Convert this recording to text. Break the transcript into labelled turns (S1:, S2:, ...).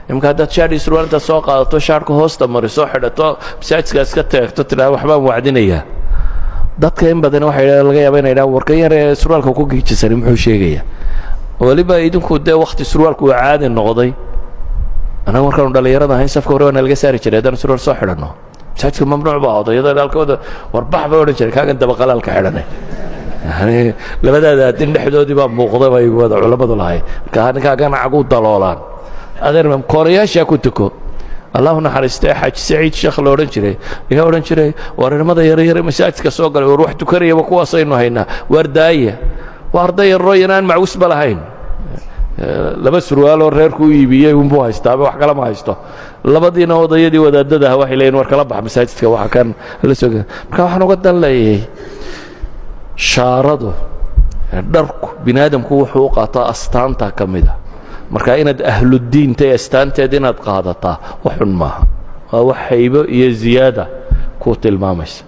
S1: يمكن هذا شاري سروال أنت سوق على شارك هوست مريسو حدته بساعتك اسكت تطلع وحبا وعدينية dadka in badan waxay laga yaabaa inay warka yar surwaalka ku giijisan muxuu sheegaya waliba idinku de waqti surwaalku caadi noqday ana markaan dhalinyarada ahayn safka hore laga saari jiray haddaan surwaal soo xidhano saadka mamnuuc baa odayada halkooda warbax baa odhan jiray kaagan daba qalaalka xidhanay yani labadaada din dhexdoodii baa muuqday bay wada culimadu lahayd marka ninkaagan cagu daloolaan adeer kooriyaasha ku tuko الله نحرسته حج سعيد شيخ لورنجري يا لورنجري ورمضة يري مساجد كسوق وروح تكري وكواسين وهينا ورداية ورداية الرجلان مع وسبلة هين لبس روال ورير كوي بيه ومبوها يستابه وحكلا ما يستا لبدينا وضيدي ودددها وحيلين وركلبح مساجد كوا كان لسوق كان قدن لي شارده درك بنادم كو حقوق أستانتا كمده marka inaad ahludiin tay astaanteed inaad qaadataa waxun maaha waa wax haybo iyo ziyaada ku tilmaamaysa